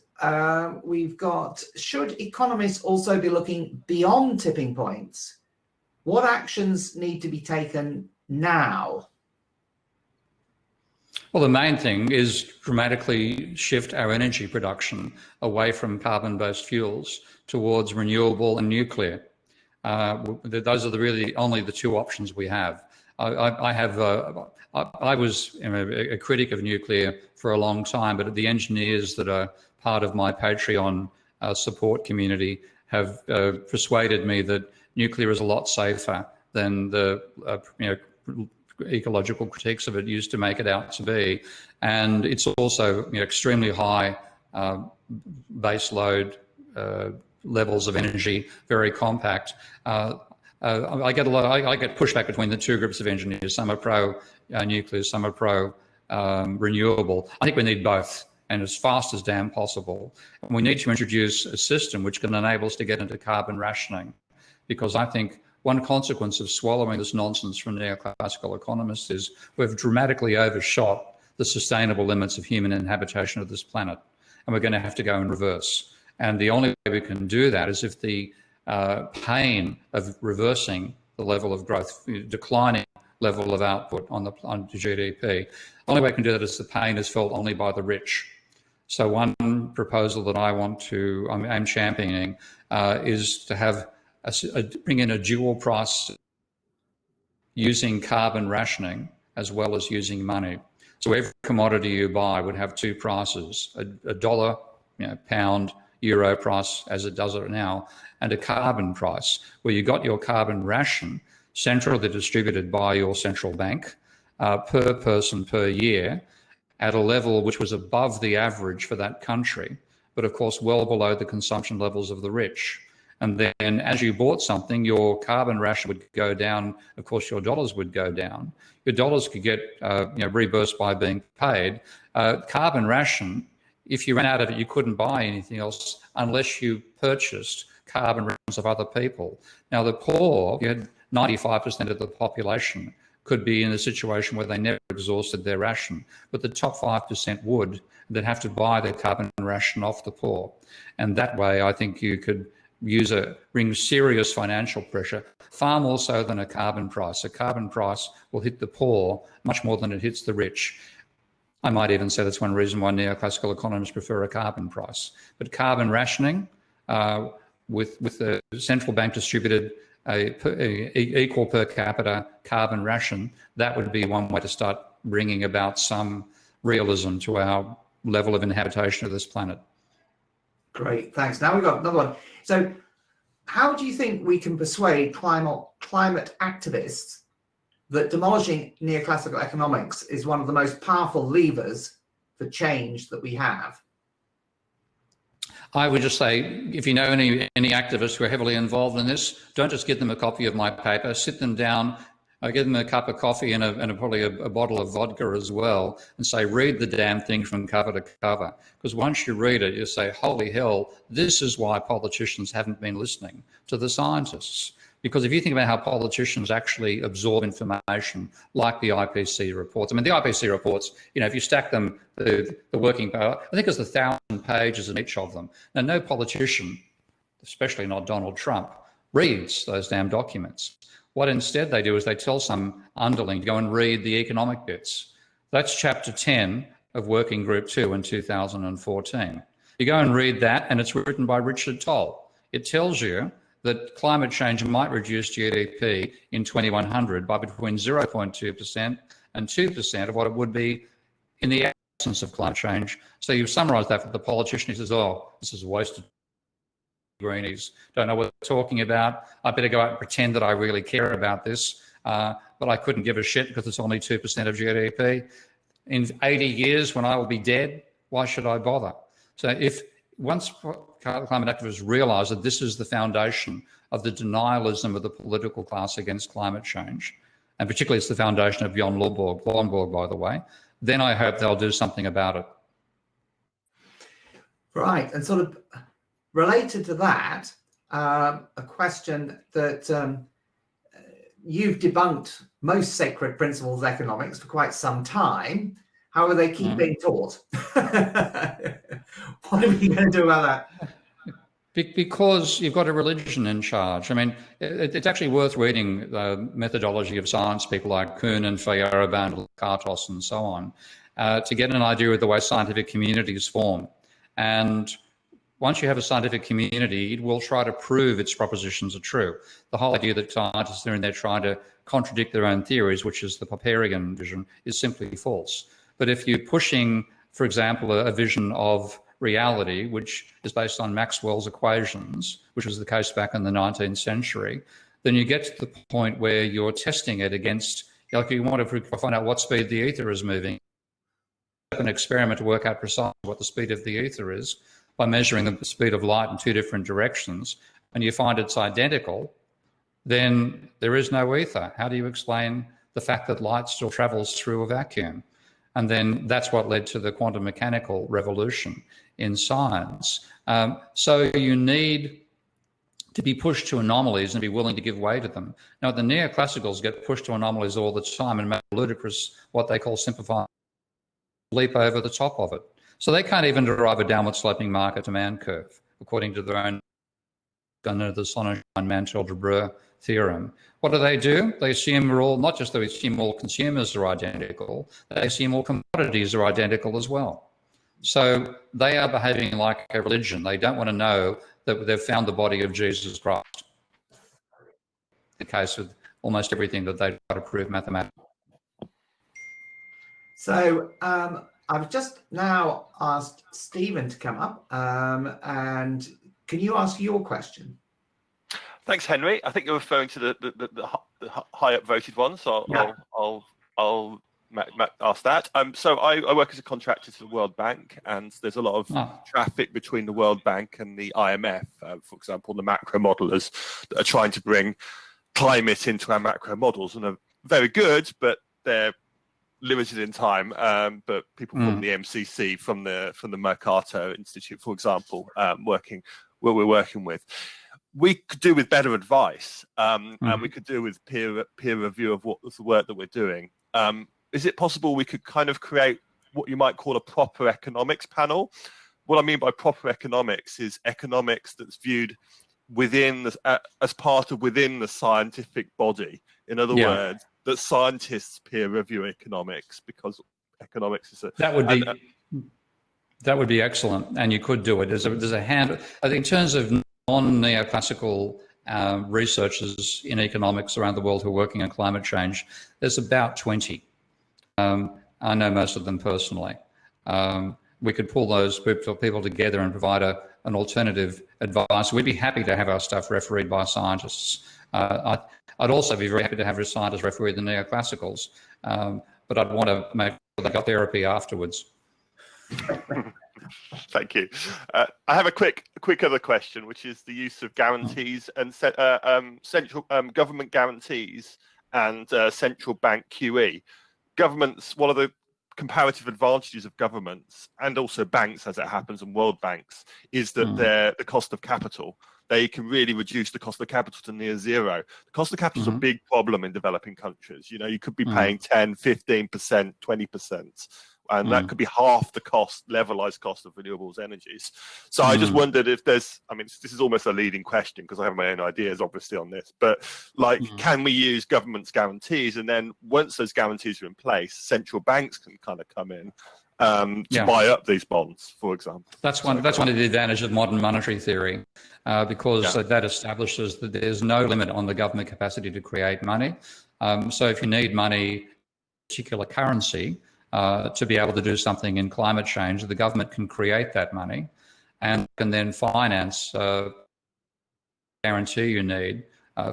we've got, should economists also be looking beyond tipping points? What actions need to be taken now? Well, the main thing is dramatically shift our energy production away from carbon-based fuels towards renewable and nuclear. Those are really only the two options we have. I was a critic of nuclear for a long time, but the engineers that are part of my Patreon support community have persuaded me that nuclear is a lot safer than the ecological critiques of it used to make it out to be, and it's also extremely high base load levels of energy, very compact. I get pushback between the two groups of engineers. Some are pro nuclear, some are pro renewable. I think we need both, and as fast as damn possible. And we need to introduce a system which can enable us to get into carbon rationing, because I think one consequence of swallowing this nonsense from neoclassical economists is we've dramatically overshot the sustainable limits of human inhabitation of this planet, and we're going to have to go in reverse. And the only way we can do that is if the pain of reversing the level of growth, declining level of output on GDP, the only way we can do that is the pain is felt only by the rich. So one proposal that I'm championing is to have bring in a dual price using carbon rationing as well as using money. So every commodity you buy would have two prices, a dollar, pound, euro price as it does it now, and a carbon price where you got your carbon ration centrally distributed by your central bank per person per year at a level which was above the average for that country, but of course well below the consumption levels of the rich. And then as you bought something, your carbon ration would go down. Of course, your dollars would go down. Your dollars could get reimbursed by being paid. Carbon ration, if you ran out of it, you couldn't buy anything else unless you purchased carbon rations of other people. Now, the poor, you had 95% of the population could be in a situation where they never exhausted their ration, but the top 5% would. They'd have to buy their carbon ration off the poor. And that way, I think you could bring serious financial pressure, far more so than a carbon price. A carbon price will hit the poor much more than it hits the rich. I might even say that's one reason why neoclassical economists prefer a carbon price. But carbon rationing, with the central bank distributed equal per capita carbon ration, that would be one way to start bringing about some realism to our level of inhabitation of this planet. Great, thanks. Now we've got another one. So how do you think we can persuade climate activists that demolishing neoclassical economics is one of the most powerful levers for change that we have? I would just say, if you know any activists who are heavily involved in this, don't just give them a copy of my paper, sit them down, give them a cup of coffee and probably a bottle of vodka as well, and say, read the damn thing from cover to cover. Because once you read it, you say, holy hell, this is why politicians haven't been listening to the scientists. Because if you think about how politicians actually absorb information, like the IPC reports, I mean, the IPC reports, if you stack them, the working power, I think it's 1,000 pages in each of them. Now, no politician, especially not Donald Trump, reads those damn documents. What instead they do is they tell some underling to go and read the economic bits. That's chapter 10 of Working Group 2 in 2014. You go and read that, and it's written by Richard Toll. It tells you that climate change might reduce GDP in 2100 by between 0.2% and 2% of what it would be in the absence of climate change. So you summarise that for the politician. He says, oh, this is a waste of greenies. Don't know what they're talking about. I better go out and pretend that I really care about this. But I couldn't give a shit because it's only 2% of GDP. In 80 years, when I will be dead, why should I bother? So if once climate activists realise that this is the foundation of the denialism of the political class against climate change, and particularly it's the foundation of Bjorn Lomborg, by the way, then I hope they'll do something about it. Right, and sort of related to that, a question that you've debunked most sacred principles of economics for quite some time. However, they keep being taught. What are we going to do about that? Because you've got a religion in charge. I mean, it's actually worth reading the methodology of science people like Kuhn and Feyerabend, Kartos and so on, to get an idea of the way scientific communities form. And once you have a scientific community, it will try to prove its propositions are true. The whole idea that scientists are in there trying to contradict their own theories, which is the Popperian vision, is simply false. But if you're pushing, for example, a vision of reality, which is based on Maxwell's equations, which was the case back in the 19th century, then you get to the point where you're testing it against, like you want to find out what speed the ether is moving. An experiment to work out precisely what the speed of the ether is by measuring the speed of light in two different directions, and you find it's identical, then there is no ether. How do you explain the fact that light still travels through a vacuum? And then that's what led to the quantum mechanical revolution in science. So you need to be pushed to anomalies and be willing to give way to them. Now, the neoclassicals get pushed to anomalies all the time and make ludicrous, what they call simplified, leap over the top of it. So they can't even derive a downward sloping market demand curve, according to their own under the Sonnenschein-Mantel-Debreu theorem. What do? They assume not just they assume all consumers are identical, they assume all commodities are identical as well. So they are behaving like a religion. They don't want to know that they've found the body of Jesus Christ. The case with almost everything that they try to prove mathematically. So I've just now asked Stephen to come up, and can you ask your question? Thanks, Henry. I think you're referring to the high up voted one, so I'll ask that. So I work as a contractor to the World Bank, and there's a lot of traffic between the World Bank and the IMF. For example, the macro modelers that are trying to bring climate into our macro models, and are very good, but they're limited in time. But people from the MCC, from the Mercator Institute, for example, we're working with. We could do with better advice, and we could do with peer review of what the work that we're doing. Is it possible we could kind of create what you might call a proper economics panel? What I mean by proper economics is economics that's viewed within as part of within the scientific body. In other words, that scientists peer review economics, because economics is that would be excellent, and you could do it. There's a hand. I think in terms of non-neoclassical researchers in economics around the world who are working on climate change, there's about 20. I know most of them personally. We could pull those groups of people together and provide an alternative advice. We'd be happy to have our stuff refereed by scientists. I'd also be very happy to have scientists referee the neoclassicals, but I'd want to make sure they got therapy afterwards. Thank you. I have a quick other question, which is the use of guarantees and central government guarantees and central bank QE. Governments, one of the comparative advantages of governments and also banks, as it happens, and world banks, is that the cost of capital. they can really reduce the cost of capital to near zero. The cost of capital is a big problem in developing countries. You know, you could be paying 10, 15%, 20%. And that could be half the cost, levelized cost of renewables energies. So I just wondered if there's, I mean, this is almost a leading question because I have my own ideas, obviously, on this. But like, can we use government's guarantees? And then once those guarantees are in place, central banks can kind of come in to buy up these bonds, for example. That's one of the advantages of modern monetary theory, because that establishes that there's no limit on the government capacity to create money. So if you need money, particular currency, to be able to do something in climate change, the government can create that money and can then finance guarantee you need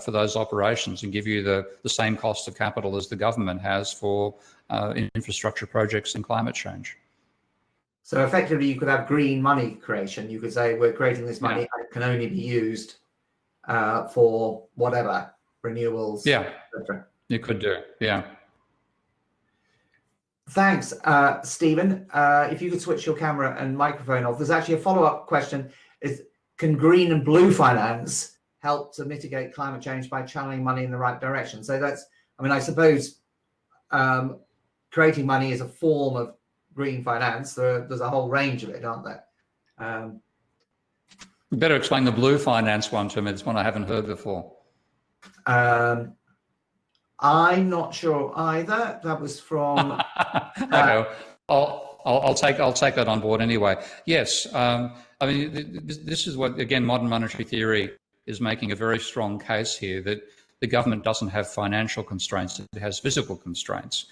for those operations and give you the same cost of capital as the government has for infrastructure projects in climate change. So effectively, you could have green money creation. You could say, we're creating this money and it can only be used for whatever, renewables, etc. You could do, Thanks, Stephen. If you could switch your camera and microphone off. There's actually a follow-up question. Can green and blue finance help to mitigate climate change by channeling money in the right direction? So that's, I mean, I suppose creating money is a form of green finance. There's a whole range of it, aren't there? You better explain the blue finance one to me. It's one I haven't heard before. I'm not sure either. That was from. Okay. I'll take that on board anyway. Yes, I mean this is what, again, modern monetary theory is making a very strong case here, that the government doesn't have financial constraints; it has physical constraints.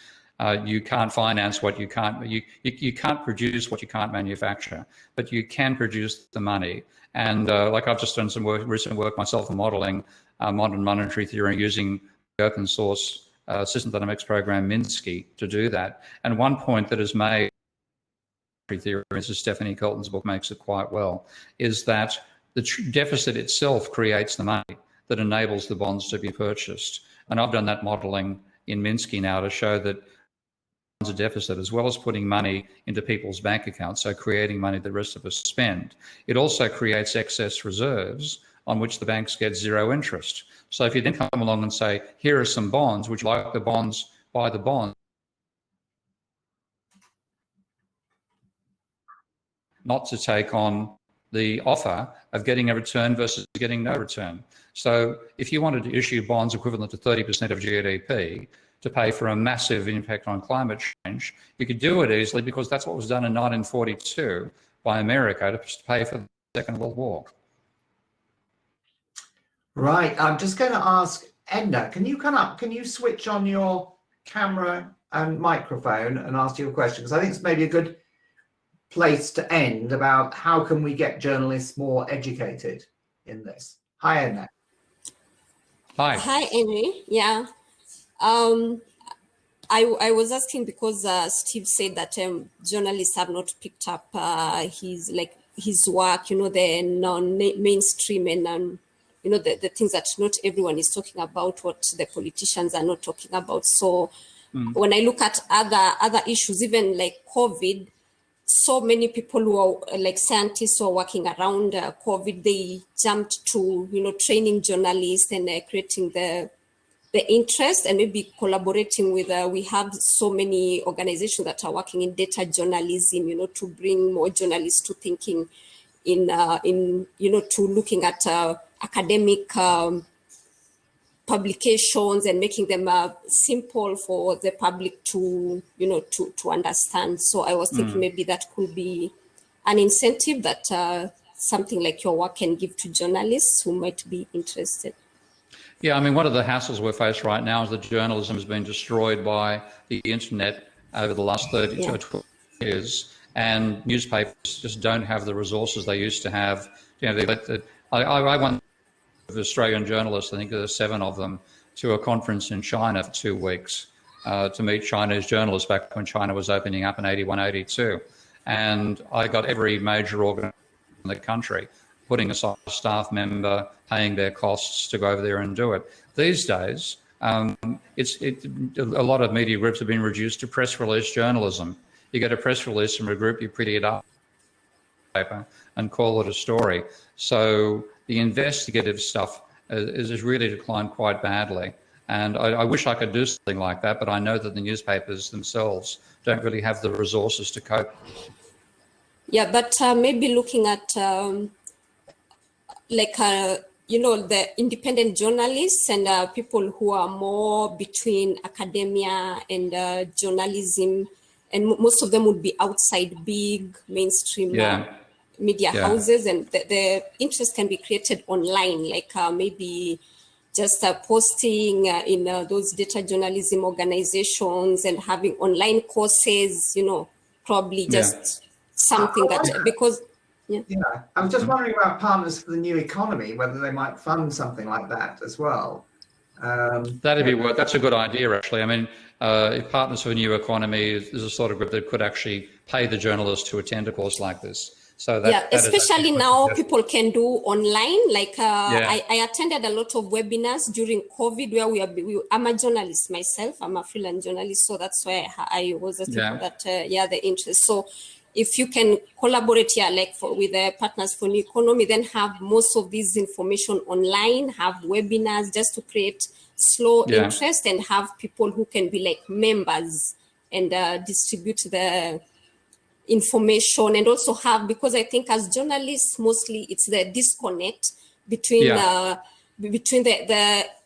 You can't finance what you can't. You can't produce what you can't manufacture, but you can produce the money. And like I've just done some recent work myself in modelling modern monetary theory using open source system dynamics program Minsky to do that. And one point that is made in theory, as Stephanie Kelton's book makes it quite well, is that the deficit itself creates the money that enables the bonds to be purchased. And I've done that modelling in Minsky now to show that a deficit, as well as putting money into people's bank accounts, so creating money the rest of us spend, it also creates excess reserves on which the banks get zero interest. So if you then come along and say, here are some bonds, would you like the bonds, buy the bonds? Not to take on the offer of getting a return versus getting no return. So if you wanted to issue bonds equivalent to 30% of GDP to pay for a massive impact on climate change, you could do it easily because that's what was done in 1942 by America to pay for the Second World War. Right, I'm just going to ask Edna, can you come up? Can you switch on your camera and microphone and ask your question? Because I think it's maybe a good place to end about how can we get journalists more educated in this. Hi, Edna. Hi. Hi, Henry. Yeah. I was asking because Steve said that journalists have not picked up his work, you know, the non-mainstream and you know, the things that not everyone is talking about, what the politicians are not talking about. So when I look at other issues, even like COVID, so many people who are like scientists who are working around COVID, they jumped to, you know, training journalists and creating the interest and maybe collaborating with, we have so many organizations that are working in data journalism, you know, to bring more journalists to thinking in you know, to looking at academic publications and making them simple for the public to, you know, to understand. So I was thinking maybe that could be an incentive that something like your work can give to journalists who might be interested. Yeah, I mean, one of the hassles we're faced right now is that journalism has been destroyed by the internet over the last 30 to 12 years, and newspapers just don't have the resources they used to have. You know, I went with Australian journalists, I think there are 7 of them, to a conference in China for 2 weeks to meet Chinese journalists back when China was opening up in 81, 82. And I got every major organization in the country putting aside a staff member, paying their costs to go over there and do it. These days, a lot of media groups have been reduced to press release journalism. You get a press release from a group, you pretty it up, newspaper and call it a story. So the investigative stuff is really declined quite badly. And I wish I could do something like that, but I know that the newspapers themselves don't really have the resources to cope. Yeah, but maybe looking at the independent journalists and people who are more between academia and journalism, and most of them would be outside big mainstream media houses, and the interest can be created online, like maybe just posting in those data journalism organizations and having online courses, probably just something that, because I was just wondering about Partners for the New Economy, whether they might fund something like that as well. That's a good idea, actually. I mean, if Partners for the New Economy is a sort of group that could actually pay the journalists to attend a course like this. So especially now people can do online. Like I attended a lot of webinars during COVID where I'm a journalist myself. I'm a freelance journalist, so that's why I was thinking that the interest. So if you can collaborate with the Partners for New Economy, then have most of this information online, have webinars just to create slow interest, and have people who can be like members and distribute the information, and also have, because I think as journalists, mostly it's the disconnect between the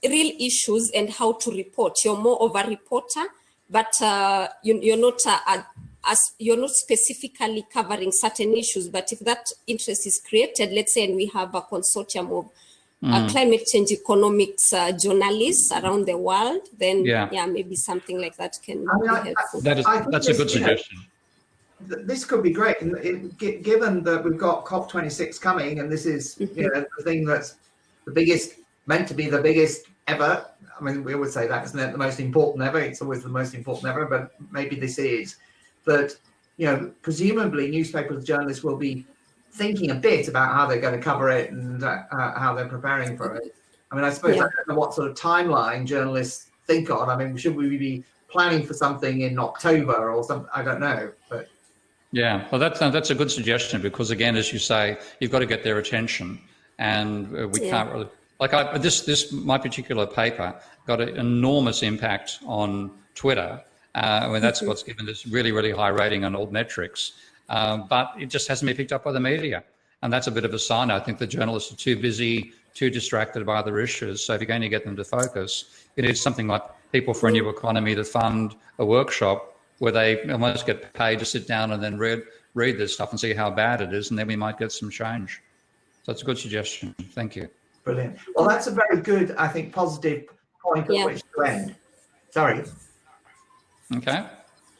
real issues and how to report. You're more of a reporter, but you're not you're not specifically covering certain issues. But if that interest is created, let's say, and we have a consortium of climate change economics journalists around the world, then maybe something like that can be helpful. That's a good suggestion. This could be great, and given that we've got COP26 coming, and this is the thing that's meant to be the biggest ever. I mean, we always say that, isn't it? The most important ever. It's always the most important ever, but maybe this is that. Presumably, newspapers, journalists will be thinking a bit about how they're going to cover it and how they're preparing for it. I mean, I suppose I don't know what sort of timeline journalists think on. I mean, should we be planning for something in October or something? I don't know, but. Yeah, well, that's a good suggestion, because again, as you say, you've got to get their attention, and we can't really my particular paper got an enormous impact on Twitter. That's what's given this really, really high rating on all metrics, but it just hasn't been picked up by the media, and that's a bit of a sign. I think the journalists are too busy, too distracted by other issues. So if you're going to get them to focus, it is something like People for a New Economy to fund a workshop where they almost get paid to sit down and then read this stuff and see how bad it is, and then we might get some change. So that's a good suggestion. Thank you. Brilliant. Well, that's a very good, I think, positive point at which to end. Sorry. Okay.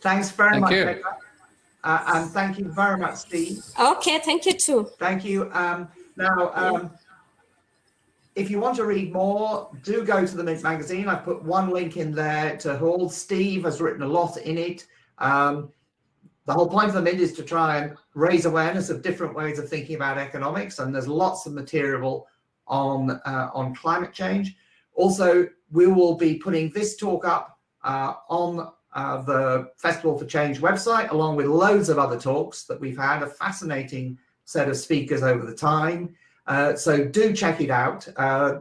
Thanks very much, Becca. And thank you very much, Steve. Okay, thank you too. Thank you. If you want to read more, do go to the Mint magazine. I've put one link in there to hold. Steve has written a lot in it. The whole point of the Mint is to try and raise awareness of different ways of thinking about economics, and there's lots of material on climate change. Also, we will be putting this talk up on the Festival for Change website, along with loads of other talks that we've had, a fascinating set of speakers over the time. So do check it out.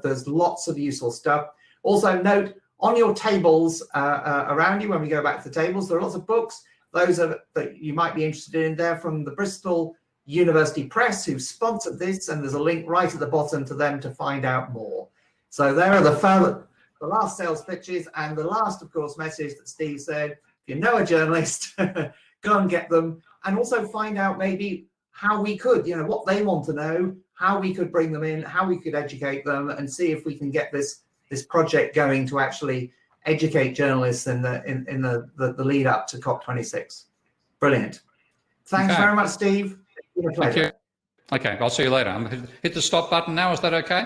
There's lots of useful stuff. Also note on your tables around you, when we go back to the tables, there are lots of books. Those that you might be interested in there from the Bristol University Press, who sponsored this, and there's a link right at the bottom to them to find out more. So there are the last sales pitches, and the last, of course, message that Steve said, if you know a journalist, go and get them, and also find out maybe how we could, what they want to know, how we could bring them in, how we could educate them, and see if we can get this project going to actually educate journalists in the lead up to COP26. Brilliant. Thanks very much, Steve. Thank you. Okay, I'll see you later. I'm going to hit the stop button now. Is that okay?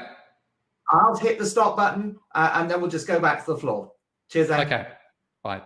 I'll hit the stop button, and then we'll just go back to the floor. Cheers, then. Okay.